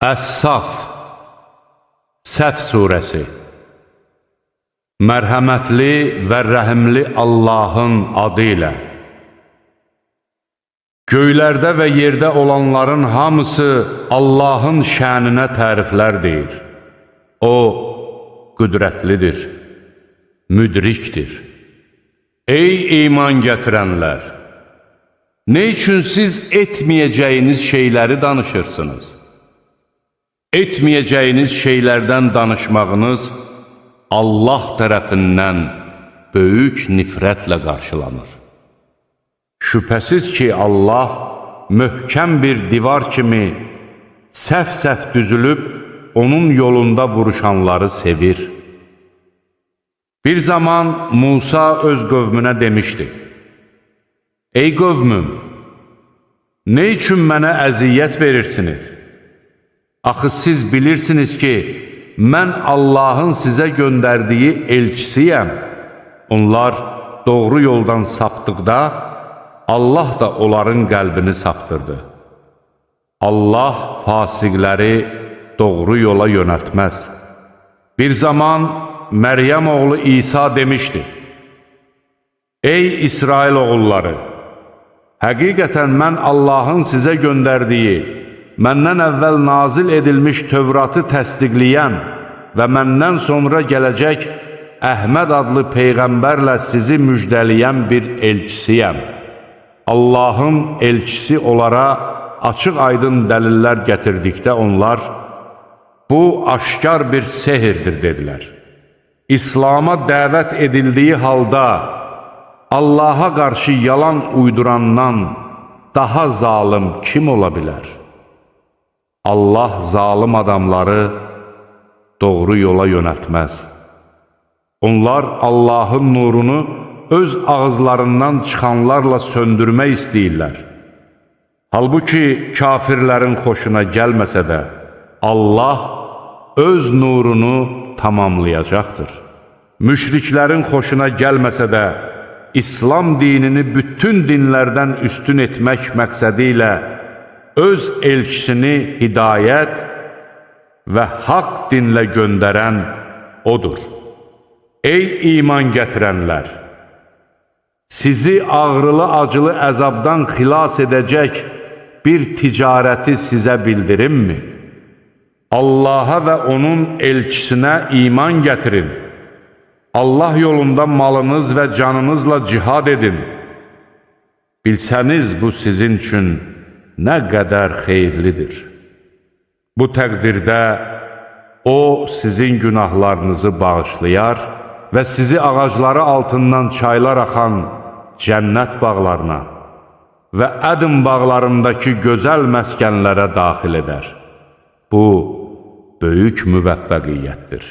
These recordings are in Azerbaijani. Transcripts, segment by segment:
Əs-Saf Səf surəsi. Mərhəmətli və rəhimli Allahın adı ilə. Göylərdə və yerdə olanların hamısı Allahın şəninə təriflər deyir. O, qüdrətlidir, müdrikdir. Ey iman gətirənlər! Ne üçün siz etməyəcəyiniz şeyləri danışırsınız? Etməyəcəyiniz şeylərdən danışmağınız Allah tərəfindən böyük nifrətlə qarşılanır. Şübhəsiz ki, Allah möhkəm bir divar kimi səf-səf düzülüb, onun yolunda vuruşanları sevir. Bir zaman Musa öz qövmünə demişdi: Ey qövmüm, ne üçün mənə əziyyət verirsiniz? Axı siz bilirsiniz ki, mən Allahın sizə göndərdiyi elçisiyəm. Onlar doğru yoldan sapdıqda, Allah da onların qəlbini saptırdı. Allah fasiqləri doğru yola yönəltməz. Bir zaman Məryəm oğlu İsa demişdi: Ey İsrail oğulları! Həqiqətən mən Allahın sizə göndərdiyi, məndən əvvəl nazil edilmiş Tövratı təsdiqləyən və məndən sonra gələcək Əhməd adlı Peyğəmbərlə sizi müjdələyən bir elçisiyəm. Allahın elçisi onlara açıq-aydın dəlillər gətirdikdə onlar, bu aşkar bir sehirdir, dedilər. İslam'a dəvət edildiyi halda, Allaha qarşı yalan uydurandan daha zalim kim ola bilər? Allah zalim adamları doğru yola yönəltməz. Onlar Allahın nurunu öz ağızlarından çıxanlarla söndürmək istəyirlər. Halbuki kafirlərin xoşuna gəlməsə də, Allah öz nurunu tamamlayacaqdır. Müşriklərin xoşuna gəlməsə də, İslam dinini bütün dinlərdən üstün etmək məqsədi ilə öz elçisini hidayət və haqq dinlə göndərən odur. Ey iman gətirənlər! Sizi ağrılı-acılı əzabdan xilas edəcək bir ticarəti sizə bildirimmi? Allaha və onun elçisinə iman gətirin. Allah yolunda malınız və canınızla cihad edin. Bilsəniz bu sizin üçün nə qədər xeyirlidir. Bu təqdirdə O sizin günahlarınızı bağışlayar və sizi ağacları altından çaylar axan cənnət bağlarına və Ədm bağlarındakı gözəl məskənlərə daxil edər. Bu, böyük müvəffəqiyyətdir.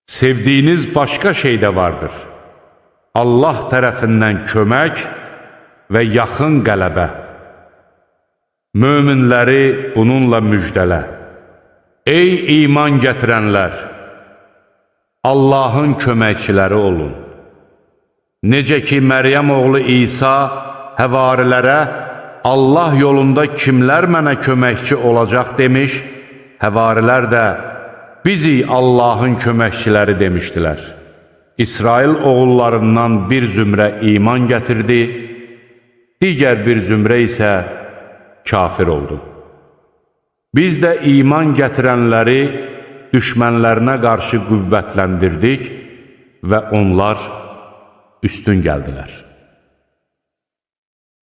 Sevdiyiniz başqa şey də vardır. Allah tərəfindən kömək və yaxın qələbə. Möminləri bununla müjdələ. Ey iman gətirənlər! Allahın köməkçiləri olun. Necə ki, Məryəm oğlu İsa həvarilərə Allah yolunda kimlər mənə köməkçi olacaq demiş, həvarilər də bizi Allahın köməkçiləri demişdilər. İsrail oğullarından bir zümrə iman gətirdi, digər bir zümrə isə kafir oldu. Biz də iman gətirənləri düşmənlərinə qarşı qüvvətləndirdik və onlar üstün gəldilər.